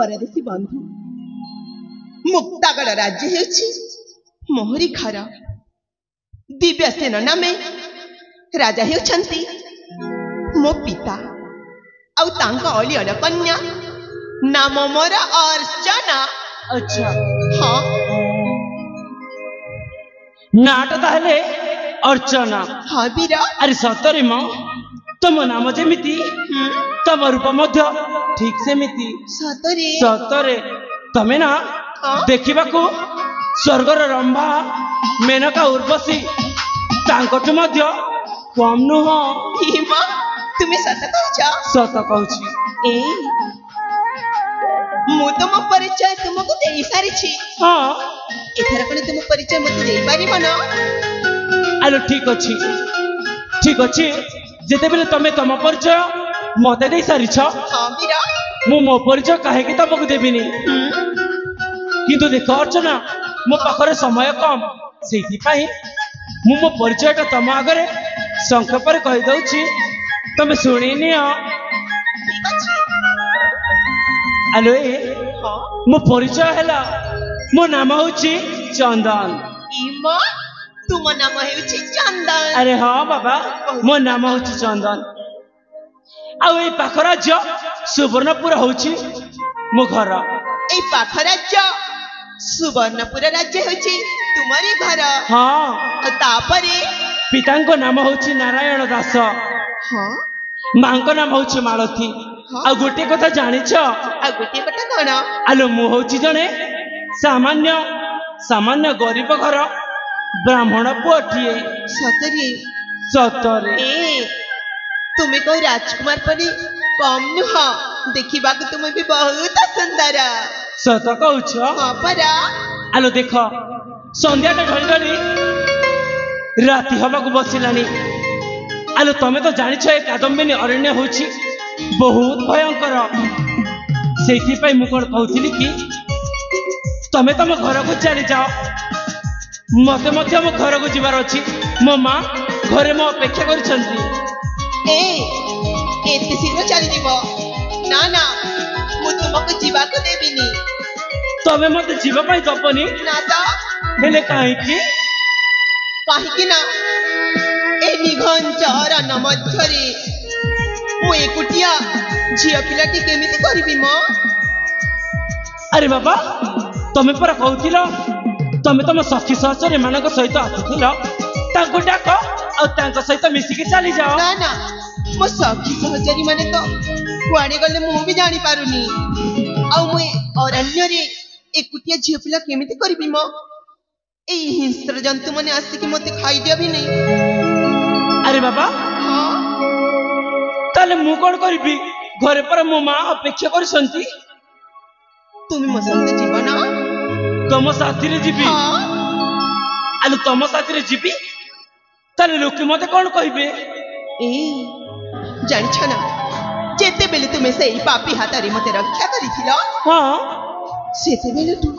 परदेशी बंधु मुक्तागढ़ राज्य हेउछि मोहरी घर दिव्यसेन नामे राजा हेउछंती मो पिता आउ तांका अलियन कन्या नाम मोर अर्चना। अच्छा हाँ नाट ताहले अर्चना। हाँ बीरा। अरे सतरे म तुम नाम जेमिति तम रूप मध्य ठीक सेमिति। सतरे सतरे तमे ना देखिबा को स्वर्गर रंभा मेनका उर्वशी तांकटु मध्य कम नुह। हिमा तुम्हें सत कहछ? सत कहछि। ए मु तुम परिचय तुमको देई सारी छी। हाँ एथर कोन तुम परिचय मते देई पारिबो ना? आलो ठीक अछि जेते बेले तमे तम परिचय मते देई सारी छ। हाँ बीरा। मु मो परिचय काहे कि तमको देबिनी। किंतु देखो अर्चना मो पाखरे समय कम सेठी पाई मु मो परिचयटा तम आगरे संक्षेप रे कहि दउछि तमे सुनि नियो। आलो मो परिचय हला मो नाम होछि चंदन। इमा तुम नाम हेउछि चंदन? अरे हाँ बाबा मो नाम होछि चंदन। आउ ए पाख राज्य सुवर्णपुर होछि मो घर। ए पाख राज्य सुवर्णपुर राज्य होछि तुम्हारी घर? हाँ। तापरे पितांको नाम होछि नारायण दास। हाँ। मांको नाम होछि मालती। आ गोटे कथा जानिछ? आ गोटे कथा कोन? आलो मु होछि जने सामान्य गरीब घर ब्राह्मण पुअटिए। सतरे? सतरे। ए तुम्हें को राजकुमार परी कम नुह देखिबा को तुम भी बहुत सुंदर। सत कहछ? हाँ परा। आलो देख संध्याटा ढली ढली राति हवाको बसिलानी। आलो तमे तो जानिछ ए कादम्बिनी अरण्य होछि बहुत भयंकर। सेठी पई मु कोन कहउथिली कि तमे तम घर को चली जाओ मते मते मो घर को जीवार अछि। मो मां घरे मो अपेक्षा करिसंती। ए एते शीघ्र चली जीव ना ना मु तुमको जीवा को देबिनी। तमे मते जीवा पई दबनी ना तो हेले काहे कि ना ए निघंचरण मध्यरे मु एकुटिया झियो पिलाटी केमिति करबी म? अरे बाबा तमे पर कहउथिलो तमे तम सखी सहचरी मानक सहित आथिथिलो तांको डाक आ तांको सहित मिसी के चली जाओ। ना ना मो सखी सहचरी माने तो कुआडे गले मु भी जानी पारुनी। आ मु अरण्य रे एकुटिया झियो पिला केमिति करबी म? ए हिंस्र जंतु माने आसी कि मते खाई दिया भी नहीं। अरे बाबा हाँ ताले मु कोन करबी घरे पर मो मां अपेक्षा करिसंती। तुम मो साथे जीव ना? तम साथी रे जीबी। हाँ आलो तम साथी रे जीबी ताले लोके मते कोन कहिबे? ए जानि छ ना जेते बेले तुमे सेई पापी हातारे मते रक्षा करिथिलो। हाँ सेते बेले तू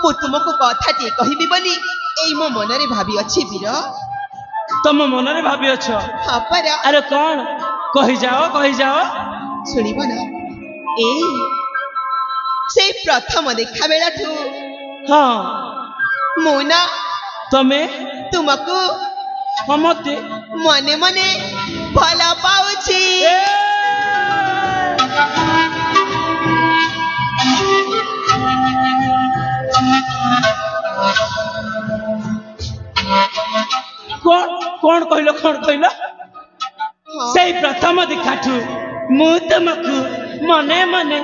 मो तुमको कथाटी कहिबी बोली एई मो मनरे भाबी अछि बीर। तम मनरे भाबी अछ? हाँ परा। अरे कौन कहि जाओ सुनिब ना ए से प्रथम देखा बेला ठू। हाँ मु ना तमे तुमको मते मने मने भला पाउछि। कौन कहलो से प्रथम दिखाठू मु तुमको मने मने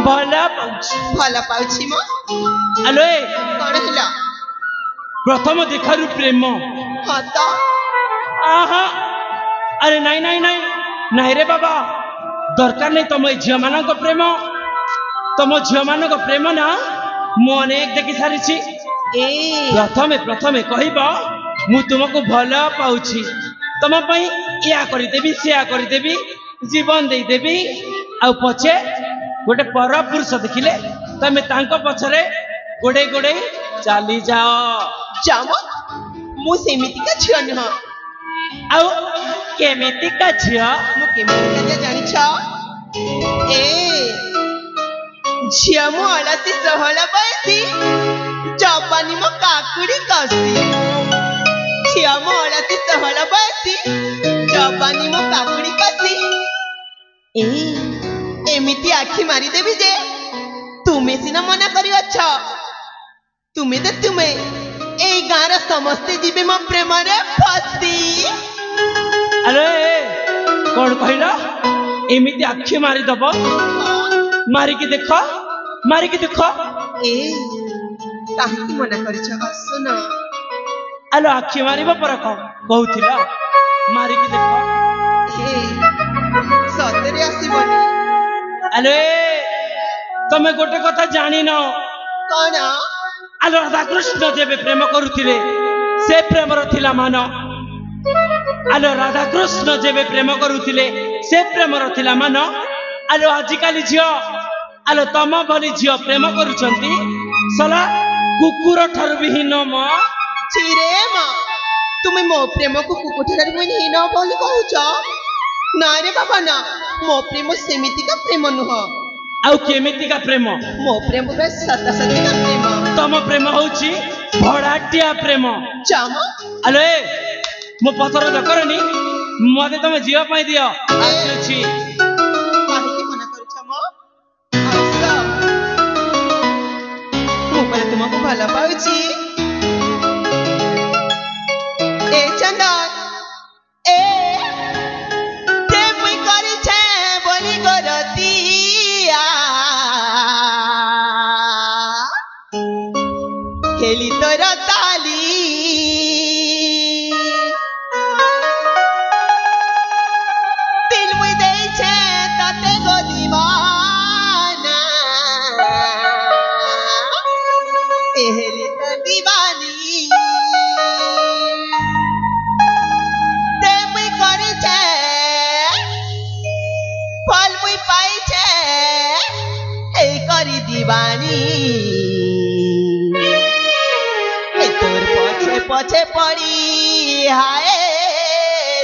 भला पाउछि म। आलो कोन हिला प्रथम देखारु प्रेम? हाँ तो आहा अरे नहीं रे बाबा दरकार नहीं तुम झील मान प्रेम। तुम झील मान प्रेम ना मु अनेक देखी सारी। प्रथमे कहब मु तुमको भल पाउछि तुम या करदेवी सिया करदेवी जीवन देदेवी आ पछे गोटे पर पुरुष देखिले तमे तांको पछरे गोड़े गोड़े चली जाओ। जाम मु सेमितिका झियो नुह। आउ केमितिका झियो? मु केमितिका जानि छ ए ଝିଅ ମୁଁ ଅଳତି ଷୋହଳ ବୟସୀ ଜବାନି ମୋ କାକୁଡି କଷି ଝିଅ ମୁଁ ଅଳତି ଷୋହଳ ବୟସୀ ଜବାନି ମୋ କାକୁଡି କଷି ଏମିତି ଆଖି ମାରିଦେବି ଯେ ତୁମେ ସିନା ମନା କରିଅଛ ତୁମେ ଏଇ ଗାଁର ସମସ୍ତେ ଯିବେ ମୋ ପ୍ରେମରେ ଫସି ଆରେ କଣ କହିଲ ଏମିତି ଆଖି ମାରିଦବ ମାରିକି ଦେଖ କାହିଁକି ମନା କରିଛ ଆସୁନ ଆଲୋ ଆଖି ମାରିବ ପର କହୁଥିଲ ମାରିକି ଦେଖ ସତରେ ଆସିବନି ଆଲୋ ତମେ ଗୋଟେ କଥା ଜାଣିନ କଣ ଆଲୋ ରାଧାକୃଷ୍ଣ ଯେବେ ପ୍ରେମ କରୁଥିଲେ ସେ ପ୍ରେମର ଥିଲା ମାନ ଆଲୋ ରାଧାକୃଷ୍ଣ ଯେବେ ପ୍ରେମ କରୁଥିଲେ ସେ ପ୍ରେମର ଥିଲା ମାନ ଆଲୋ ଆଜିକାଲି ଝିଅ ଆଲୋ ତମ ଭଳି ଝିଅ ପ୍ରେମ କରୁଛନ୍ତି ସଲା କୁକୁର ଠାରୁ ବି ହୀନ ମ ଛିରେ ମା ତୁମେ ମୋ ପ୍ରେମକୁ କୁକୁର ଠାରୁ ବି ହୀନ ବୋଲି କହୁଛ ନା ରେ ବାବା ନା ମୋ ପ୍ରେମ ସେମିତିକା ପ୍ରେମ ନୁହଁ ଆଉ କେମିତିକା ପ୍ରେମ ମୋ ପ୍ରେମ ସତସତିକା ପ୍ରେମ ତମ ପ୍ରେମ ହଉଛି ଭଡାଟିଆ ପ୍ରେମ ଚାମ ଆଲୋ ମୋ ପଥର ଦରକାରନି ମତେ ତମେ ଝିଅ ପାଇଁ ଦିଅ ଅଛି କାହିଁକି ମନା କରୁଛ ମ ଆସ ମୁଁ ପରା ତୁମକୁ ଭଲ ପାଉଛି ଏ ଚନ୍ଦନ ମୁଇଁ କରିଛେ ବୋଲି କରତିଆ খেলি তোর তালি দিল মুই দেইছে তাতে গো দিবানা এহেলি তো দিবানি তে মুই করিছে ফল মুই পাইছে এই করি দিবানি তোর পছে পছে পড়ি হায়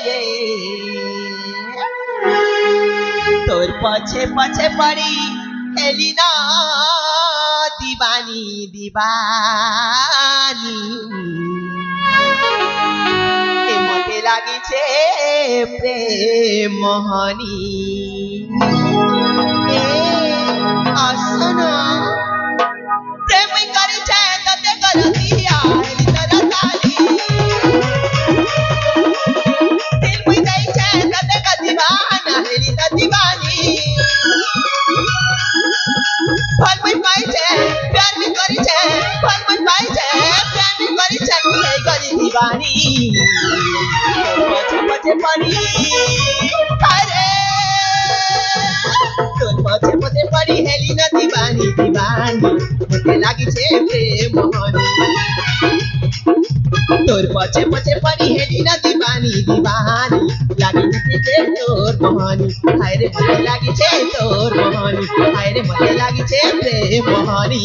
রে তোর পছে পছে পড়ি হেলি না দিবানি মতে লাগিছে প্রেম মোহনী আসনা প্রেম করিছে ততে করতিয়া फल में पाई छे प्यार में करी छे फल में पाई छे प्यार में करी छे हे करी दीवानी पछे पछे पड़ी अरे तोर पछे पछे पड़ी हेली ना दीवानी मते लागी छे प्रेम मोहनी तोर पछे पछे पड़ी हेली ना दीवानी लागी छे तोर मोहनी हाय रे मते लागी छे तोर मोहनी हाय रे मते लागी छे प्रेम मोहनी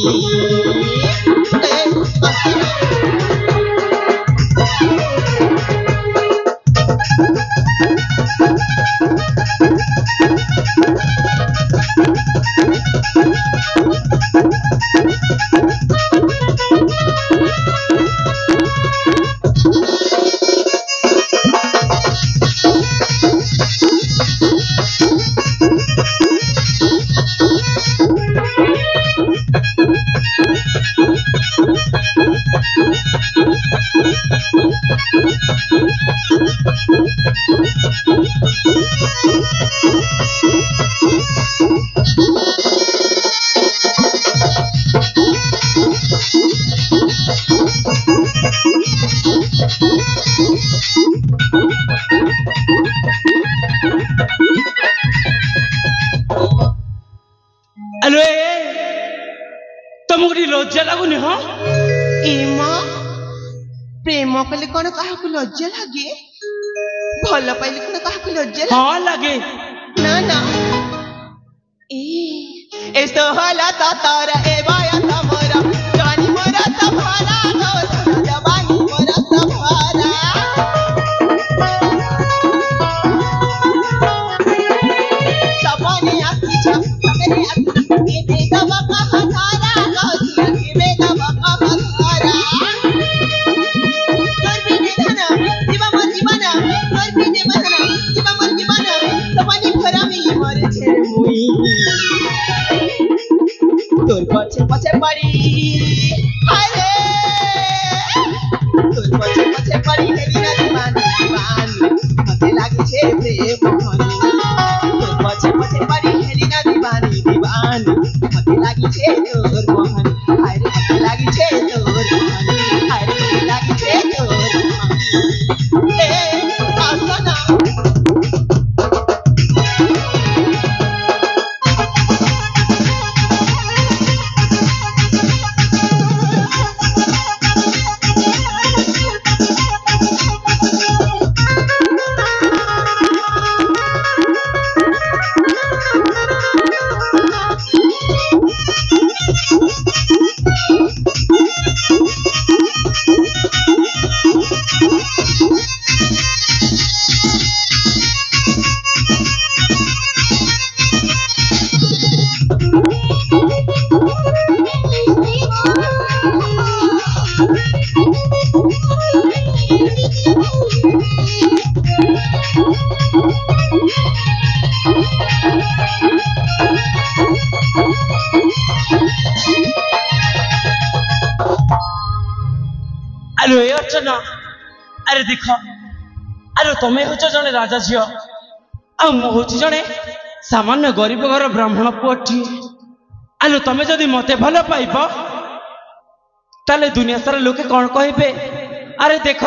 ଆଲୋ ତମକୁ ଟିକେ ଲଜ୍ଜା ଲାଗୁନି ହଁ ଏମା ପ୍ରେମ କଲେ କଣ କାହାକୁ ଲଜ୍ଜା ଲାଗେ ଭଲ ପାଇଲେ କଣ କାହାକୁ ଲଜ୍ଜା ଲାଗେ ହଁ ଲାଗେ ନା ନା ଏ ସହଲା ତାର ଏ ବାୟା ତମର ଜାନି ମୋରା ତମରା ଦୋଷ ଜବାନି ମୋରା ତମରା ସପନେ ଆଖି ଛା ତମରେ ଆଖି ଏ ଦବା ଆଲୋ ଏ ଅର୍ଚ୍ଚନା ଆରେ ଦେଖ ଆଲୋ ତମେ ହଉଛ ଜଣେ ରାଜା ଝିଅ ଆଉ ମୁଁ ହଉଛି ଜଣେ ସାମାନ୍ୟ ଗରିବ ଘର ବ୍ରାହ୍ମଣ ପୁଅଟିଏ ଆଲୋ ତମେ ଯଦି ମତେ ଭଲ ପାଇବ ତାହେଲେ ଦୁନିଆ ସାରା ଲୋକେ କଣ କହିବେ ଆରେ ଦେଖ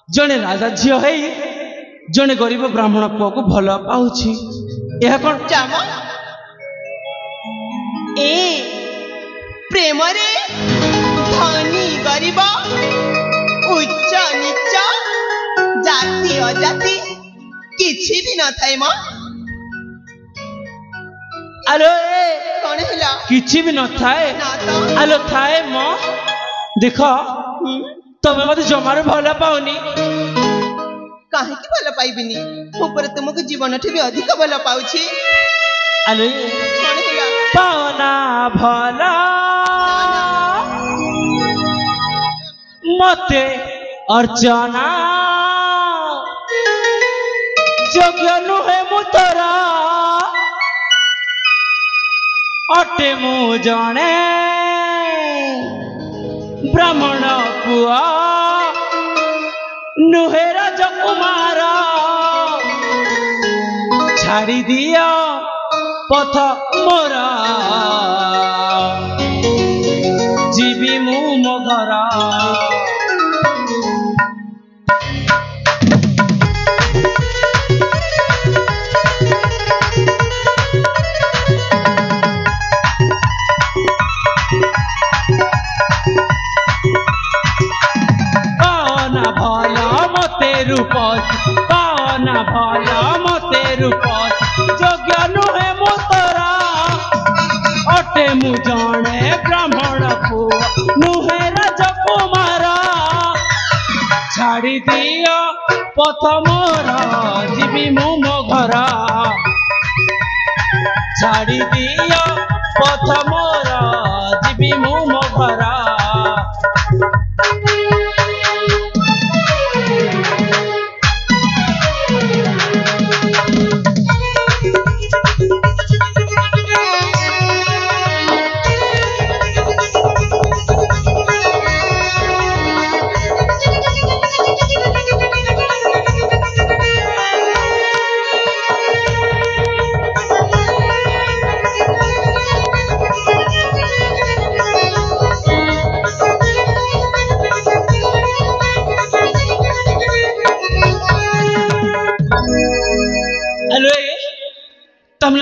ଜଣେ ରାଜା ଝିଅ ହେଇ ଜଣେ ଗରିବ ବ୍ରାହ୍ମଣ ପୁଅକୁ ଭଲ ପାଉଛି ଏହା କଣ ଚାମ ଏ ପ୍ରେମରେ ଧନୀ ଗରିବ ଉଚ୍ଚ ନିଚ ଜାତି ଅଜାତି କିଛି ବି ନଥାଏ ମ ଆଲୋ ଏ କଣ ହେଲା କିଛି ବି ନଥାଏ ନା ତ ଆଲୋ ଥାଏ ମ ଦେଖ ତମେ ମତେ ଜମାରୁ ଭଲ ପାଉନି କାହିଁକି ଭଲ ପାଇବିନି ମୁଁ ପରେ ତୁମକୁ ଜୀବନଠୁ ବି ଅଧିକ ଭଲ ପାଉଛି ଆଲୋ କଣ ହେଲା ପାଉନା ଭଲ ମତେ ଅର୍ଚ୍ଚନା ଯୋଗ୍ୟ ନୁହେଁ ମୁଁ ତୋର ଅଟେ ମୁଁ ଜଣେ ବ୍ରାହ୍ମଣ ପୁଅ ନୁହେଁ ରାଜକୁମାର ଛାଡ଼ି ଦିଅ ପଥ ମୋର ଯିବି ମୁଁ ମୋ ଘର ପାওনা ଭଲ ମତେ ରୂପ ଯୋଗ୍ୟ ନୁହେଁ ମୁଁ ତୋର ଅଟେ ମୁଁ ଜଣେ ବ୍ରାହ୍ମଣ ପୁଅ ନୁହେଁ ରାଜକୁମାର ଛାଡ଼ି ଦିଅ ପଥ ମୋର ଯିବି ମୁଁ ମୋ ଘର ଛାଡ଼ି ଦିଅ ପଥ ମୋର ଯିବି ମୁଁ ମୋ ଘର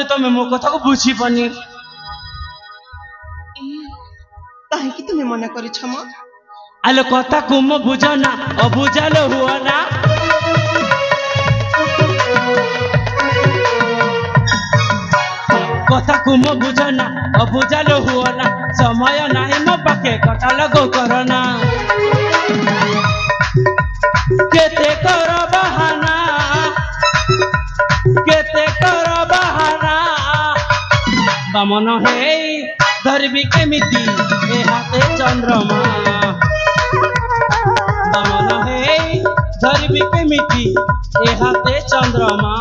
ତମେ ମୋ କଥାକୁ ବୁଝିବନି କାହିଁକି ତୁମେ ମନା କରିଛ ମ ଆଲୋ କଥାକୁ ମୁଁ ବୁଝ ନା ଅବୁଝାଲୋ ହୁଅ ନା କଥାକୁ ମୁଁ ବୁଝ ନା ଅବୁଝାଲୋ ହୁଅ ନା ସମୟ ନାହିଁ ମୋ ପାଖେ କଥା ଲଗଉ କର ନା କେତେ କର ବାହାନା କେତେ କର ବାହାନା ବାମନ ହେଇ ଧରିବି କେମିତି ଏ ହାତେ ଚନ୍ଦ୍ରମା ବାମନ ହେଇ ଧରିବି କେମିତି ଏ ହାତେ ଚନ୍ଦ୍ରମା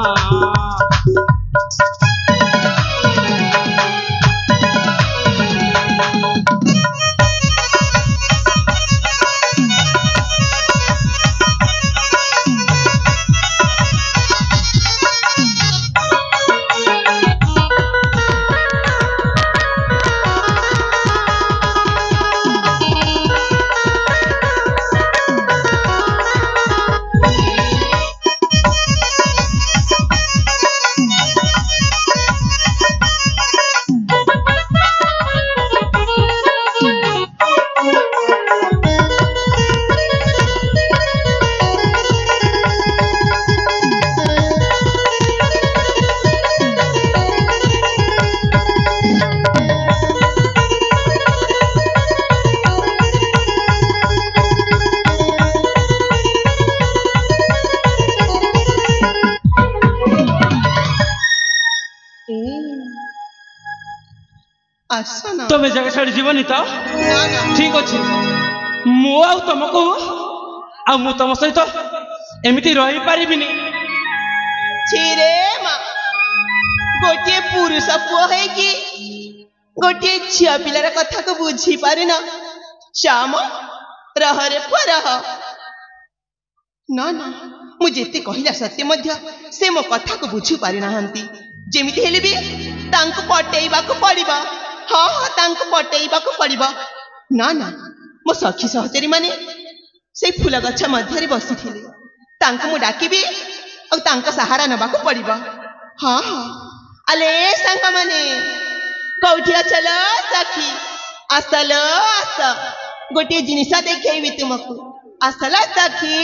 ତମେ ଜାଗା ଛାଡ଼ି ଯିବନି ତ ଠିକ ଅଛି ମୁଁ ଆଉ ତମକୁ ଆଉ ମୁଁ ତମ ସହିତ ଏମିତି ରହିପାରିବିନି ଛିରେ ମା ଗୋଟିଏ ପୁରୁଷ ପୁଅ ହେଇକି ଗୋଟିଏ ଝିଅ ପିଲାର କଥାକୁ ବୁଝି ପାରୁନ ଚାମ रह रे पुआ रह ना ना मु जेते कहिला सत्य मध्य से मो कथा को बुझी पारि नाहंती जेमिति हेले भी तांको पटेइबा को पड़िबा हां हां तांको पटेइबा को पड़िबा ना ना मो सखी सहचरी माने से फूल गछ मध्य रे बसिथिले तांको मु डाकिबी और तांका सहारा नबा को पड़िबा हां हां अले संग माने कौठी अचल सखी आसल आस गोटे जिनिस देखैबी तुमको आसल सखी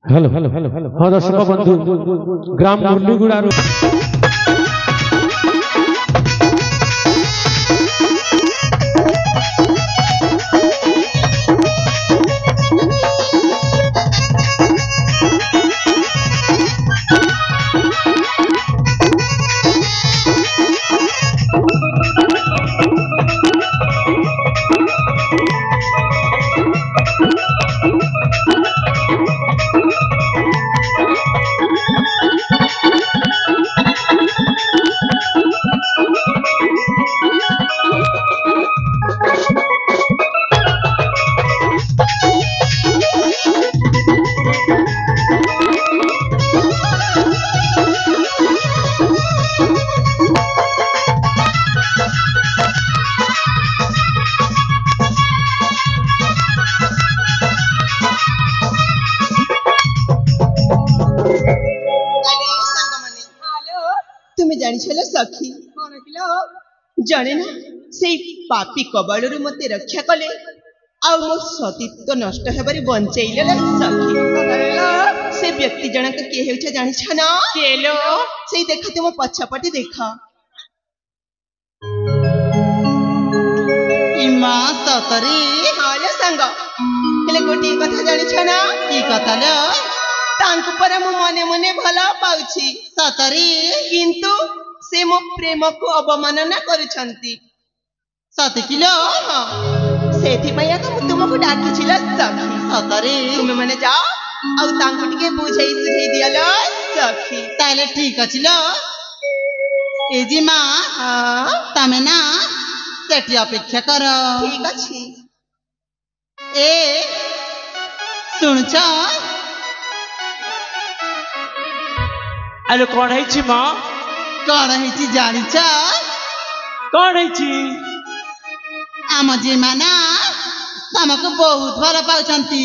हेलो हेलो हेलो हेलो हाँ दर्शक बंधु ग्राम मुरलीगुड़ारू सखी जाने ना से पापी कबड़रू मते रक्षा कले आ मो सतीत्व नष्ट हेबारे बंचैले सखी से व्यक्ति जनक के हेउछ जानि छ ना केलो से देखते मो पछपटी देखा इमा सतरी हाले संग हेले गोटी कथा जानि छ ना की कथा ल तांको पर मो मने मने भला पाउछि सतरी किंतु से मो प्रेम को अवमानना करुछंती सत किलो सेथि पया तो तुमको डाकी छिला सखी सतरे तुम माने जाओ आ तांको टिके बुझाई सुझाई दियालो सखी ताले ठीक अछिलो ए जी मां हां तमे ना सेठी अपेक्षा करो ठीक अछि ए सुन छ अरे कौन है छी मां कौन है जानी चा कौन है आम जे माना तुमको बहुत भल पाउछंती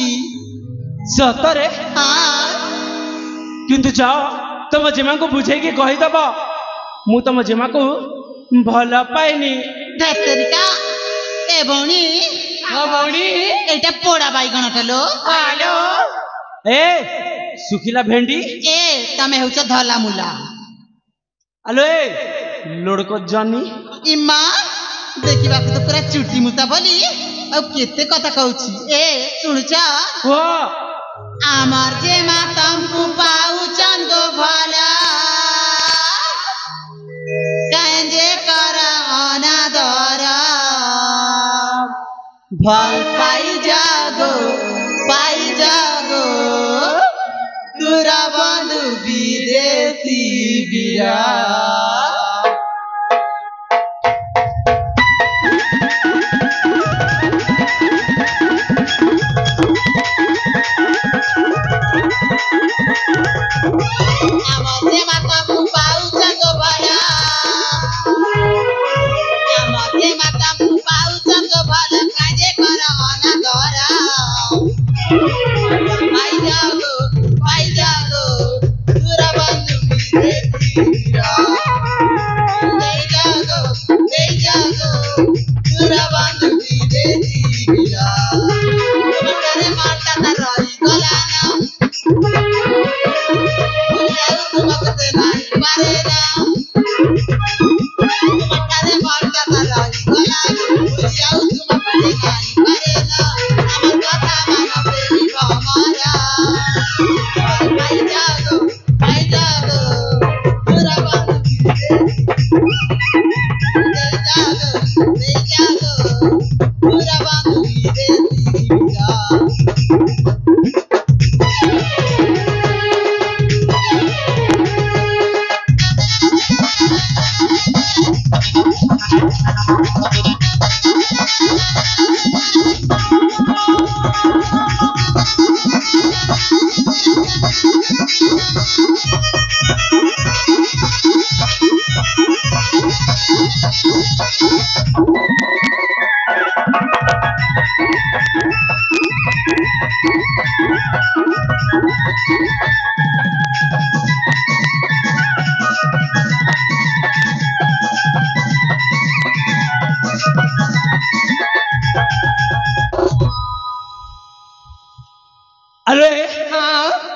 सतरे हां किंतु जाओ तुम जेमा को बुझे के कहि दबो मु तुम जेमा को भल पाइनी धतरिका ए भौणी हां भौणी एटा पोड़ा बाइगण टलो हेलो ए सुखिला भेंडी ए तमे होछ धला मुला हेलो ए लोड़को जानी इम्मा देखिबा के तो पूरा चुटी मुता बोली अब केते कथा कहउछि ए सुनछा हो आमार जे मा तमकु पाउचन गो भला कांजे कर अनादर भल पाई जागो तुरा बंधु विदेशी बिया आमते माता को पाउचा गो भला आमते माता को पाउचा गो भला काजे कर अनादर पाई जागो तुरा बंधु विदेशी बिया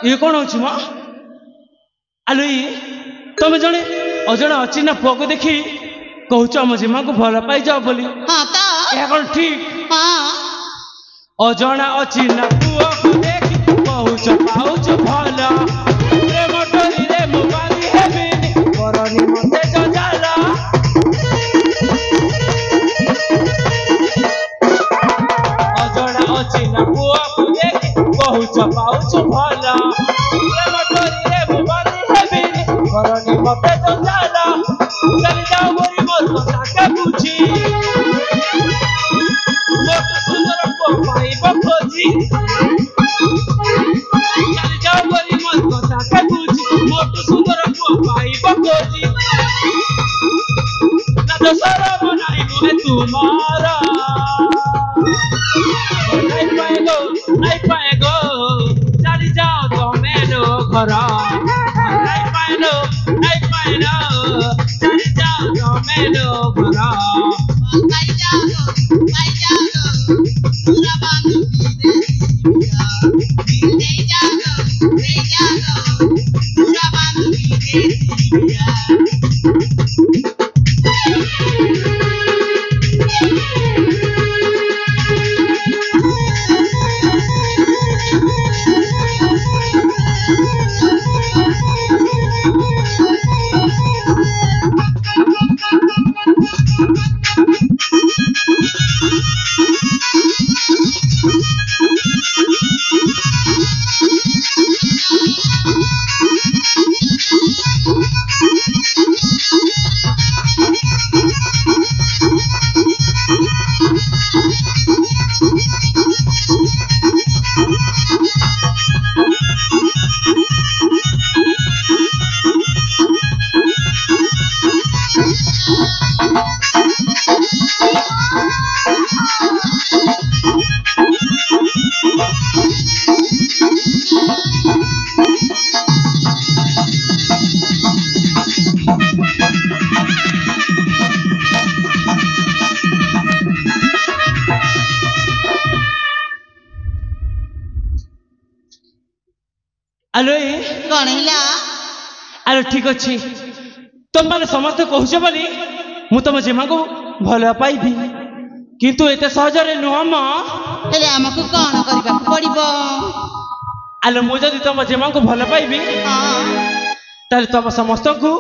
ये कौन होची म आलो ई तमे जणे अजणा अचिना पुआ को देखी कहूच हम जेमा को भल पाई जाओ बोली हाँ तो या कौन ठीक हाँ अजणा अचिना पुआ को देखी कहूच पाउच भल प्रेम डोरी रे मोबाली हेबिनी करनी मते जंजाला अजणा अचिना पुआ को देखी कहूच पाउच भल प्रेम डोरी रे मोबाली हेबिनी करनी मते जंजाला चली जाओ गोरी मोर କଥା के बुझी मोट सुंदर को पाइब खोजी चली जाओ गोरी मोर কথা के बुझी मोट सुंदर को पाइब खोजी ना दोसर बनाई नुहे तुम्हारा नहीं पाएगो चली जाओ तमे लो घर नहीं पाएलो चली जाओ तमे लो घर पाई जाओ पूरा बांध दे जाओ पूरा बांध दे आलो कौन हिला आलो ठीक अच्छी तुम मैंने समस्त कहूच बोली मु तुम जेमा को भल पाइबी किंतु एते सहजरे नुह म हेले हमको कौन करबा पड़िबो आलो मु जदि तुम जेमा को भल पाइबी हाँ ताले तुम समस्त को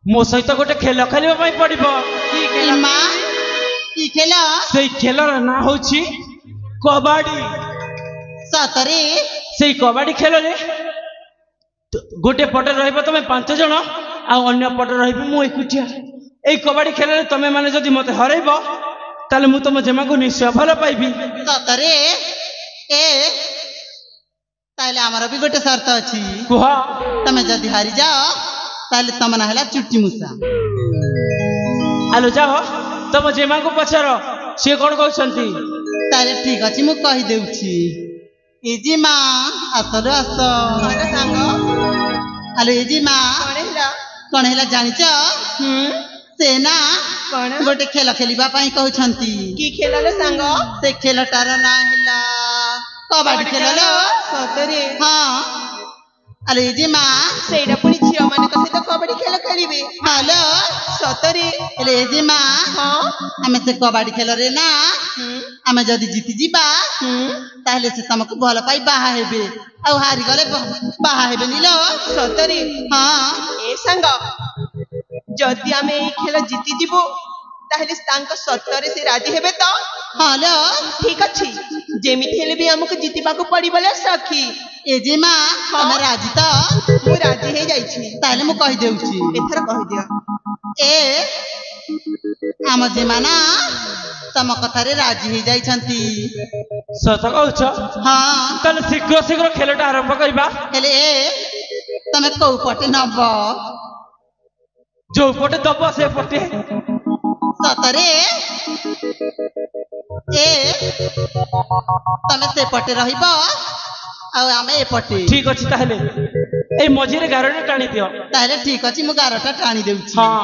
मो सहित गोटे खेल खेलिबा पई पड़िबो ई मां ई खेला सेई खेलर ना होची कबड्डी सतरे सेई कबड्डी खेल रे गोटे पटे रहिबो तमे 5 जण आ अन्य पटे रहिबो मु एकुटिया एई कबड्डी खेल रे तमे माने जदि मते हरैबो ताले मु तुम जेमा को निश्चय भल पाइबी सतरे ए ताले हमर भी गोटे शर्त अछि कुह तमे जदि हारि जाओ ताले तम ना हला चुट्टी मुसा आलो जाओ तुम जेमा को पछारो से कोन कहउछंती ताले ठीक अछि मु कहि देउछि एजी मां असलो आस कोन सांगो आलो एजी मां कोन हेला जानिच से ना कोन गोटे खेल खेलिबा पई कहउछंती की खेल लो सांगो से खेलटार ना हेला कबड्डी खेल लो सतरे हां आलो एजी मां सेडा पुनी छिया माने कसे तो कबड्डी खेल खेलिबे हालो सतरे एले एजी मां हां हमें से कबड्डी खेल रे ना हमें जदि जीति जीबा ताहले से तुमको भल पाई बाहा हेबे आ हारि गले बाहा हेबे निलो सतरे हां ए संग जदि हमें ए खेल जीति जीबो ताहले तांको सतरे से राजी हेबे तो हालो ठीक अछि जेमिति हेले भी हमको जीतिबा को पड़ी बोले सखी ए जे मां हम राजी तो मु राजी हे जाई छी ताहले मु कहि देउछी एथर कहि दियो ए हम जे माना तम कथारे राजी हे जाई छंती सत कहउछ हां तले शीघ्र शीघ्र खेलटा आरंभ करबा हेले ए तमे को पटे नब जो पटे दब से पटे सतरे ए तमे से पटे रहिबो आ आमे ए पटे ठीक अछि ताहले ए मझिरे गारडे टाणी दियो ताहले ठीक अछि मु गारटा टाणी देउछि हां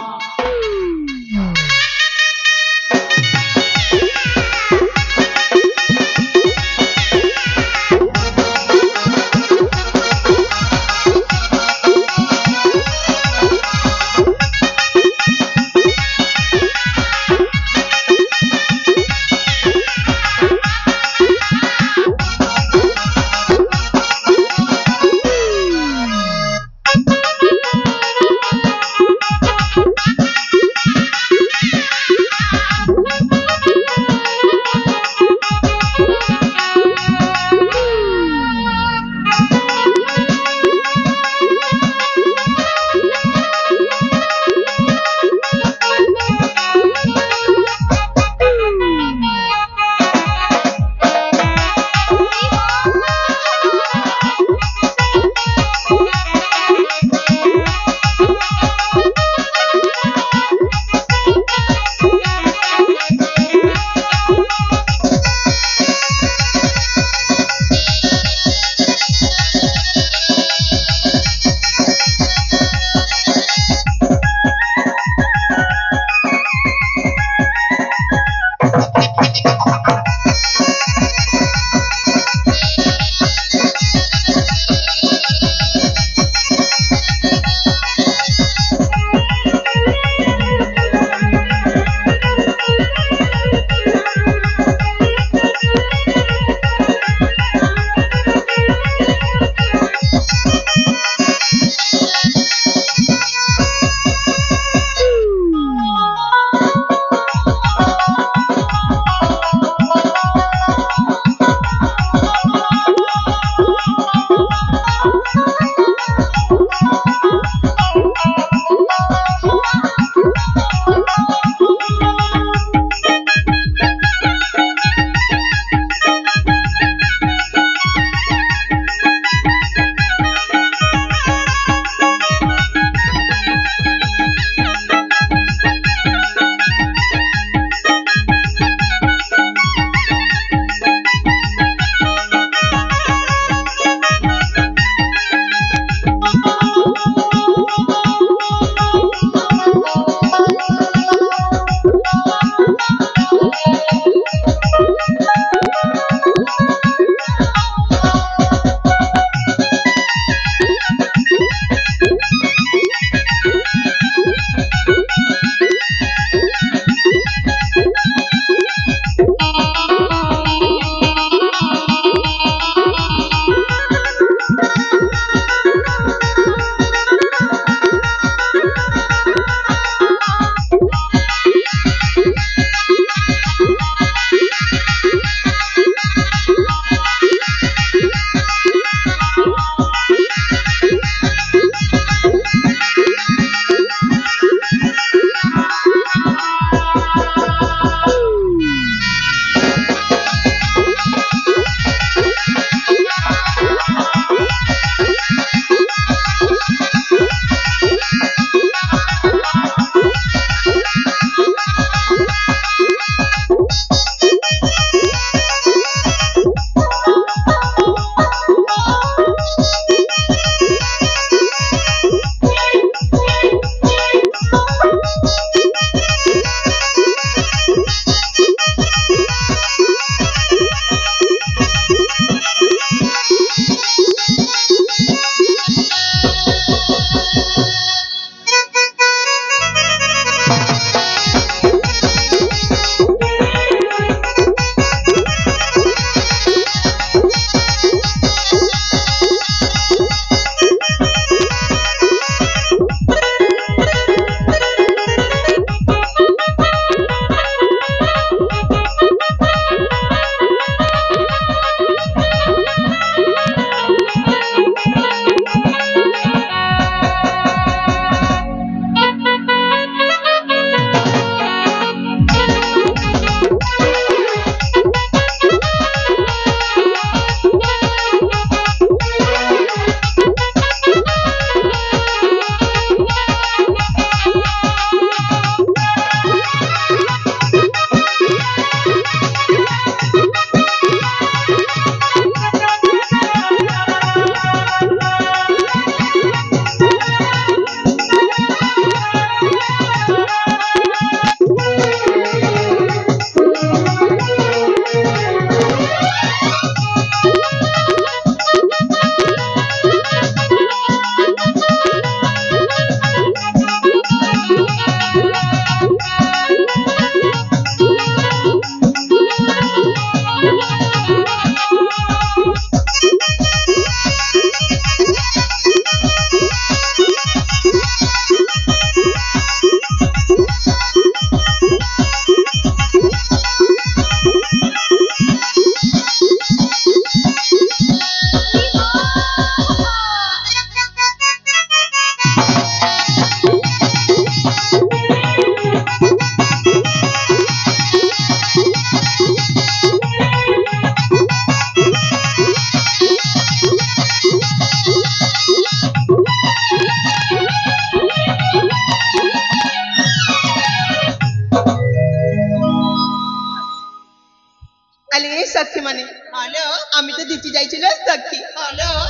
ସ୍ୱାମୀଟା ଦିଚି ଯାଇଛି ନା ସଖୀ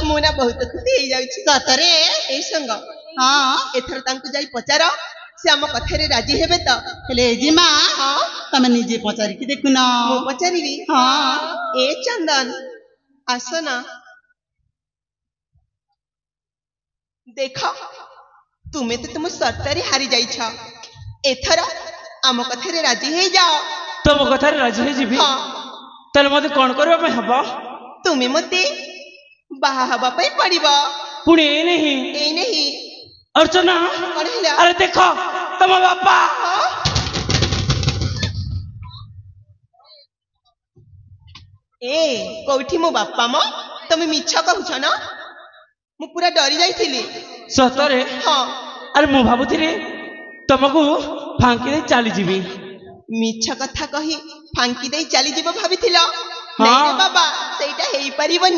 ମୁଁ ନା ବହୁତ ଖୁସି ହେଇଯାଉଛି ସତରେ ଏଇ ସଙ୍ଗ ହଁ ଏଥର ତାଙ୍କୁ ଯାଇ ପଚାର ସେ ଆମ କଥାରେ ରାଜି ହେବେ ତ ହେଲେ ଜିମା ହଁ ତମେ ନିଜେ ପଚାରିକି ଦେଖୁନ ମୁଁ ପଚାରିବି ହଁ ଏ ଚନ୍ଦନ ଆସ ନା ଦେଖ ତୁମେ ତ ତୁମ ସର୍ତ୍ତରେ ହାରି ଯାଇଛ ଏଥର ଆମ କଥାରେ ରାଜି ହେଇଯାଅ ତମ କଥାରେ ରାଜି ହେଇଯିବି ହଁ ତାହେଲେ ମତେ କଣ କରିବା ପାଇଁ ହବ ତୁମେ ମତେ ବାହା ହବା ପାଇଁ ପଡିବ ପୁଣି ଏଇ ନାହିଁ ଏଇ ନାହିଁ ଅର୍ଚ୍ଚନା କଣ ହେଲା ଆରେ ଦେଖ ତମ ବାପା ଏ କୋଉଠି ମୋ ବାପା ମ ତମେ ମିଛ କହୁଛ ନା ମୁଁ ପୁରା ଡରି ଯାଇଥିଲି ସତରେ ହଁ ଆରେ ମୁଁ ଭାବୁଥିଲି ତମକୁ ଫାଙ୍କି ଦେଇ ଚାଲିଯିବି ମିଛ କଥା କହି ଫାଙ୍କି ଦେଇ ଚାଲିଯିବ ଭାବିଥିଲ ହଁ। ନାଇଁ ରେ ବାବା ସେଇଟା ହେଇପାରିବନି